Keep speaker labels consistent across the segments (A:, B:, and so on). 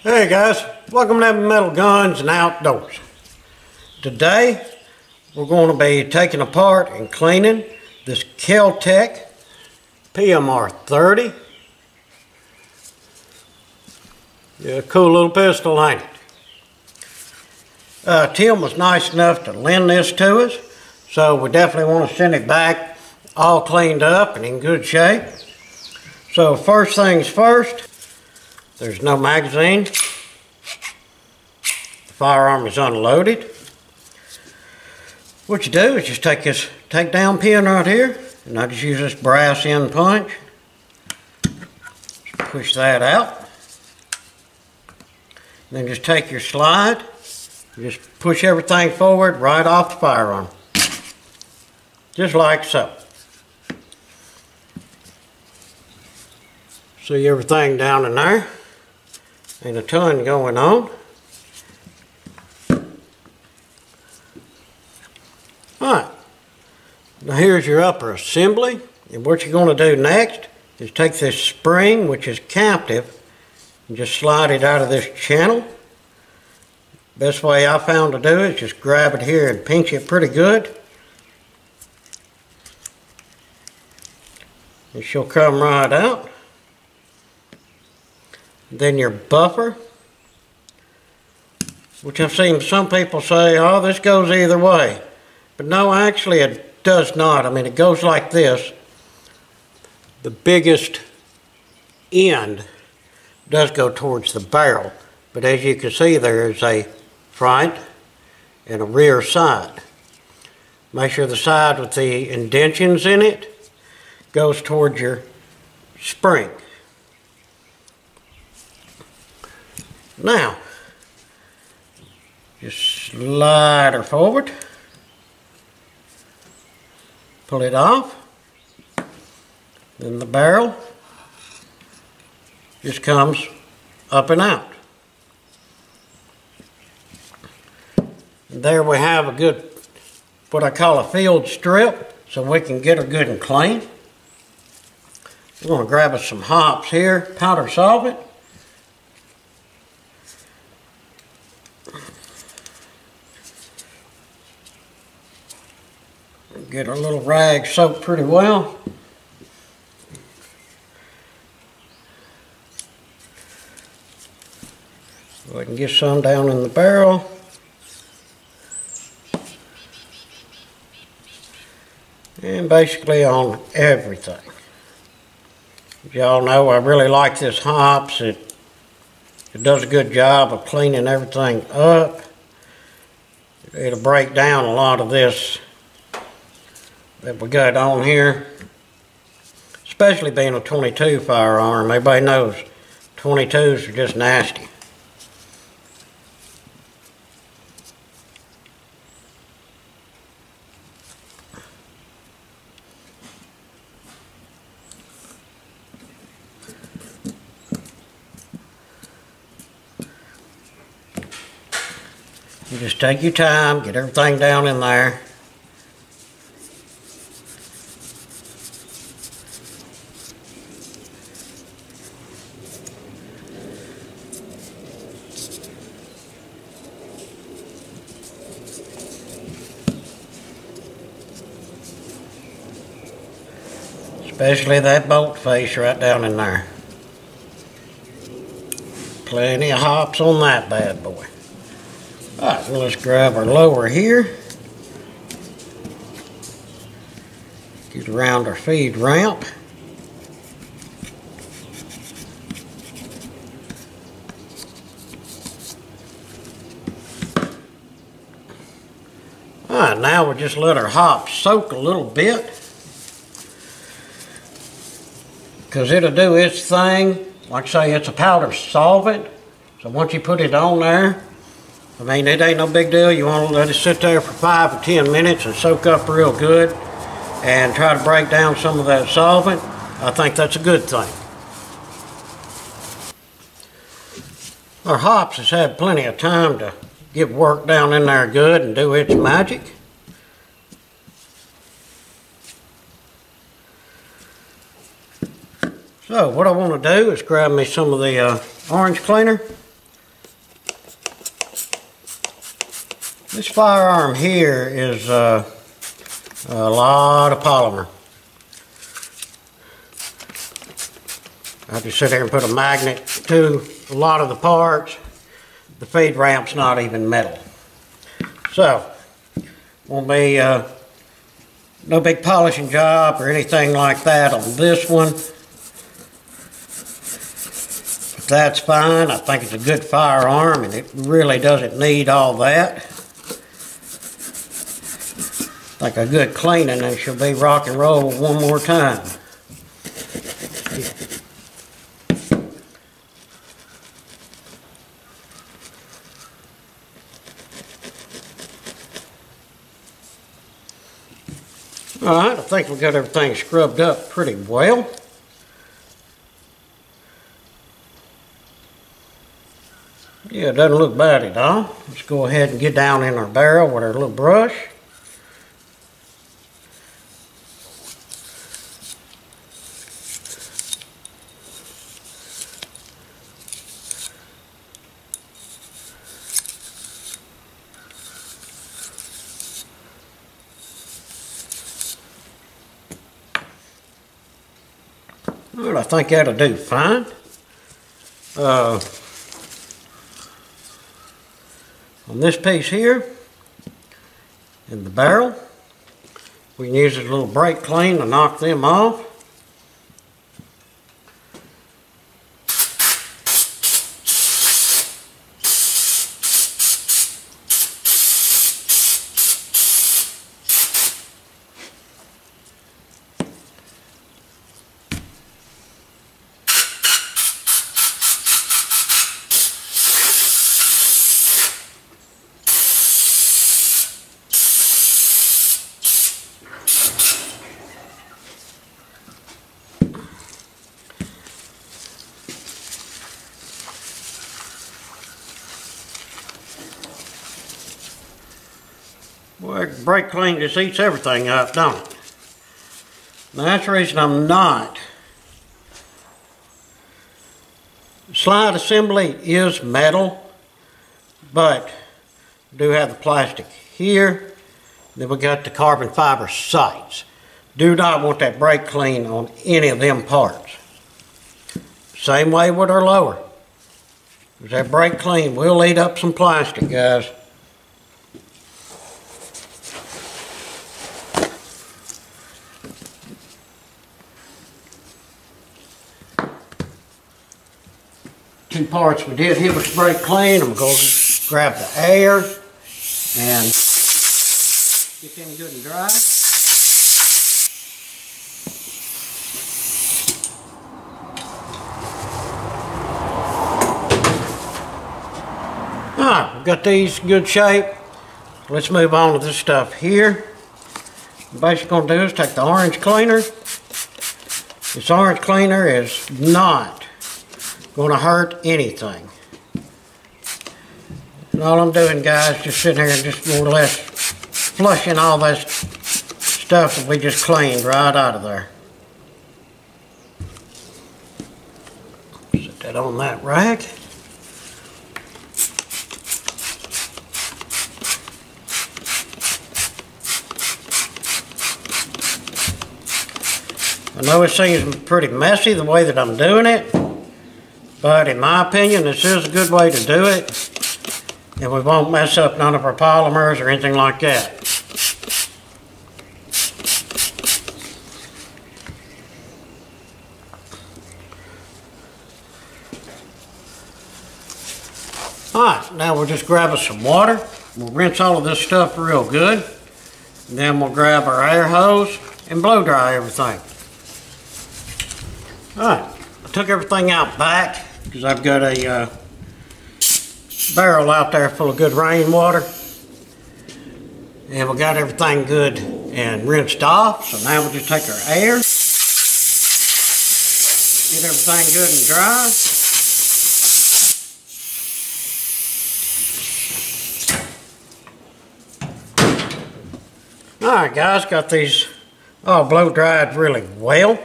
A: Hey guys, welcome to Heavy Metal Guns and Outdoors. Today we're going to be taking apart and cleaning this Keltec PMR 30. Yeah, cool little pistol, ain't it? Tim was nice enough to lend this to us, so we definitely want to send it back all cleaned up and in good shape. So first things first, there's no magazine. The firearm is unloaded. What you do is just take this takedown pin right here, and I just use this brass end punch. Just push that out. And then just take your slide, and just push everything forward right off the firearm. Just like so. See everything down in there? Ain't a ton going on. Alright, now here's your upper assembly, and what you're going to do next is take this spring, which is captive, and just slide it out of this channel. Best way I found to do it is just grab it here and pinch it pretty good. And she'll come right out. Then your buffer, which I've seen some people say, oh, this goes either way. But no, actually it does not. I mean, it goes like this. The biggest end does go towards the barrel, but as you can see, there is a front and a rear side. Make sure the side with the indentions in it goes towards your spring. Now, just slide her forward, pull it off, then the barrel just comes up and out. And there we have a good, what I call a field strip, so we can get her good and clean. We're going to grab us some hops here, powder solvent. Get our little rag soaked pretty well. So I can get some down in the barrel. And basically on everything. As y'all know, I really like this hops. It does a good job of cleaning everything up. It'll break down a lot of this that we got on here, especially being a 22 firearm. Everybody knows 22s are just nasty. You just take your time, get everything down in there. Especially that bolt face right down in there. Plenty of hops on that bad boy. Alright, so let's grab our lower here. Get around our feed ramp. Alright, now we'll just let our hops soak a little bit, because it'll do its thing. Like I say, it's a powder solvent, so once you put it on there, I mean, it ain't no big deal. You want to let it sit there for 5 or 10 minutes and soak up real good and try to break down some of that solvent. I think that's a good thing. Our hops has had plenty of time to get work down in there good and do its magic. So what I want to do is grab me some of the orange cleaner. This firearm here is a lot of polymer. I just sit here and put a magnet to a lot of the parts. The feed ramp's not even metal. So, won't be no big polishing job or anything like that on this one. But that's fine. I think it's a good firearm and it really doesn't need all that. I think a good cleaning and she'll be rock and roll one more time. Alright, I think we got everything scrubbed up pretty well. Yeah, it doesn't look bad at all. Let's go ahead and get down in our barrel with our little brush. Well, I think that'll do fine. On this piece here, in the barrel, we can use this little brake clean to knock them off. Well, brake clean just eats everything up, don't it? Now that's the reason I'm not. Slide assembly is metal, but we do have the plastic here. Then we got the carbon fiber sights. Do not want that brake clean on any of them parts. Same way with our lower. That brake clean will eat up some plastic, guys. Two parts we did here with the brake clean. I'm going to grab the air and get them good and dry. Alright, we've got these in good shape. Let's move on to this stuff here. What I'm basically going to do is take the orange cleaner. This orange cleaner is not going to hurt anything. And all I'm doing, guys, just sitting here and just more or less flushing all that stuff that we just cleaned right out of there. Set that on that rack. I know it seems pretty messy the way that I'm doing it, but in my opinion, this is a good way to do it, and we won't mess up none of our polymers or anything like that. Alright, now we'll just grab us some water. We'll rinse all of this stuff real good. And then we'll grab our air hose and blow dry everything. Alright, I took everything out back because I've got a barrel out there full of good rainwater. And we got everything good and rinsed off. So now we'll just take our air, get everything good and dry. Alright guys, got these all blow dried really well.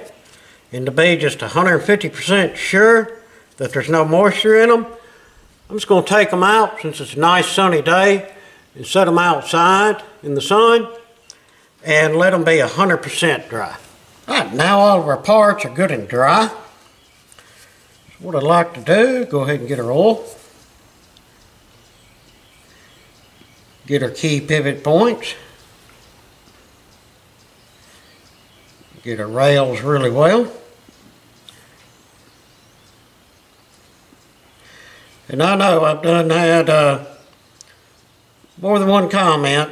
A: And to be just 150% sure that there's no moisture in them, I'm just going to take them out since it's a nice sunny day and set them outside in the sun and let them be 100% dry. All right, now all of our parts are good and dry. So what I'd like to do, go ahead and get our oil. Get our key pivot points. Get our rails really well. And I know I've done had more than one comment.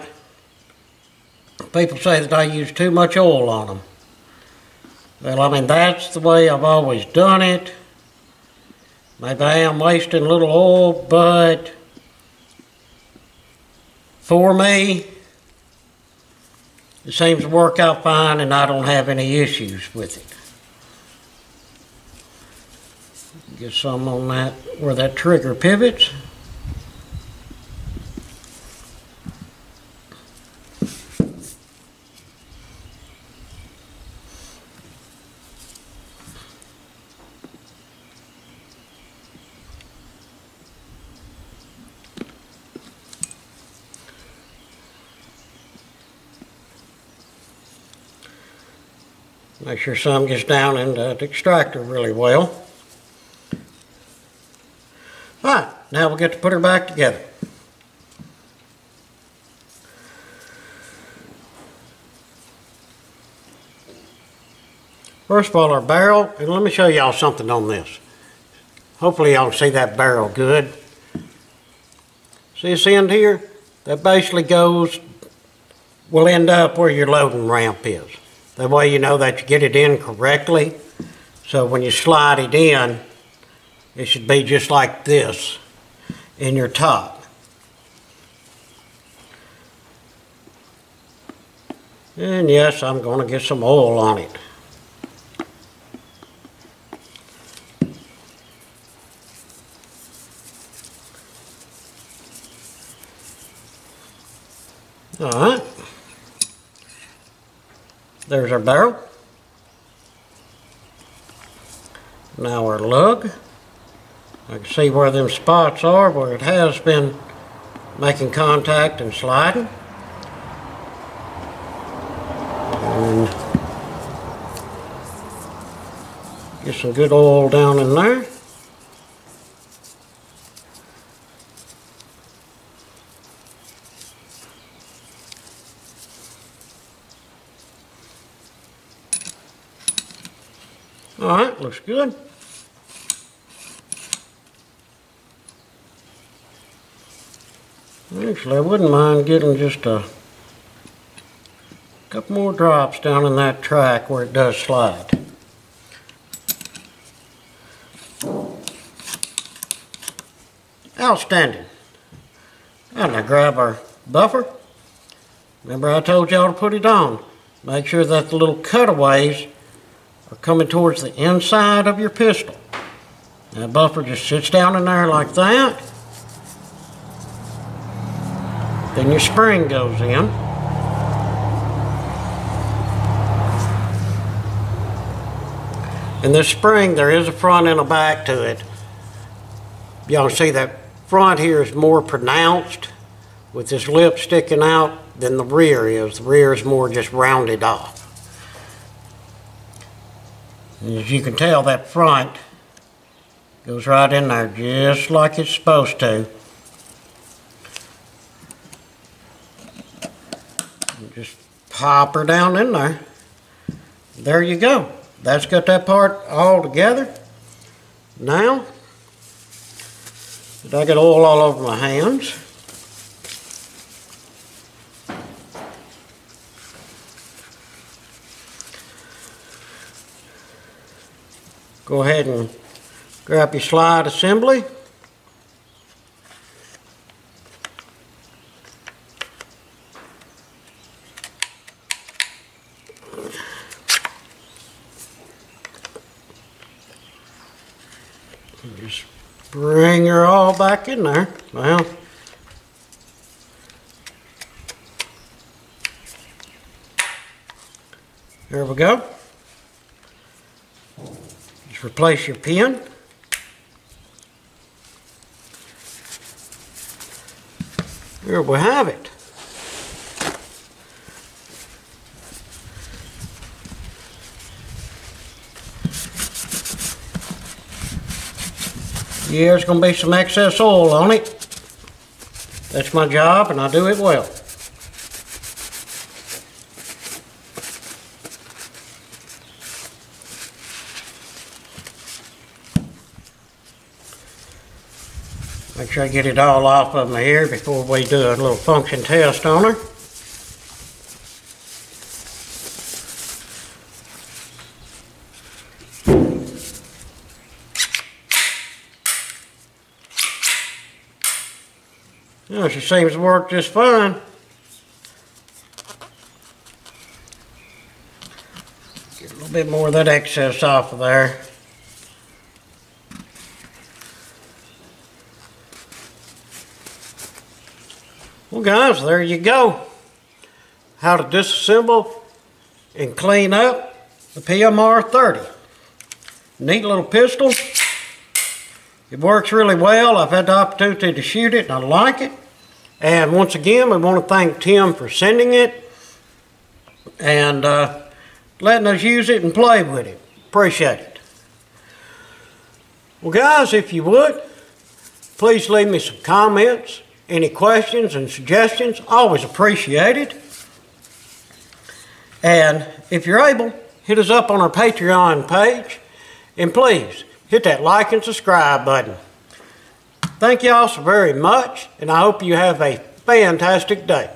A: People say that I use too much oil on them. Well, I mean, that's the way I've always done it. Maybe I am wasting a little oil, but for me, it seems to work out fine and I don't have any issues with it. Get some on that, where that trigger pivots. Make sure some gets down into the extractor really well. Alright, now we'll get to put her back together. First of all, our barrel, and let me show y'all something on this. Hopefully y'all can see that barrel good. See this end here? That basically will end up where your loading ramp is. That way you know that you get it in correctly. So when you slide it in, it should be just like this in your top. And yes, I'm going to get some oil on it. Alright. There's our barrel. Now our lug. I can see where them spots are, where it has been making contact and sliding. And get some good oil down in there. Alright, looks good. Actually, I wouldn't mind getting just a couple more drops down in that track where it does slide. Outstanding. And I grab our buffer. Remember I told y'all to put it on. Make sure that the little cutaways are coming towards the inside of your pistol. That buffer just sits down in there like that. Then your spring goes in. And this spring, there is a front and a back to it. Y'all see that front here is more pronounced with this lip sticking out than the rear is. The rear is more just rounded off. And as you can tell, that front goes right in there just like it's supposed to. And just pop her down in there. There you go. That's got that part all together. Now, I got oil all over my hands. Go ahead and grab your slide assembly. Just bring her all back in there. Well, there we go. Just replace your pin. Here we have it. Yeah, there's going to be some excess oil on it. That's my job, and I do it well. Make sure I get it all off of me here before we do a little function test on her. Well, she seems to work just fine. Get a little bit more of that excess off of there. Well guys, there you go. How to disassemble and clean up the PMR 30. Neat little pistol. It works really well. I've had the opportunity to shoot it and I like it. And once again, we want to thank Tim for sending it and letting us use it and play with it. Appreciate it. Well guys, if you would, please leave me some comments. Any questions and suggestions, always appreciated. And if you're able, hit us up on our Patreon page. And please, hit that like and subscribe button. Thank you all so very much, and I hope you have a fantastic day.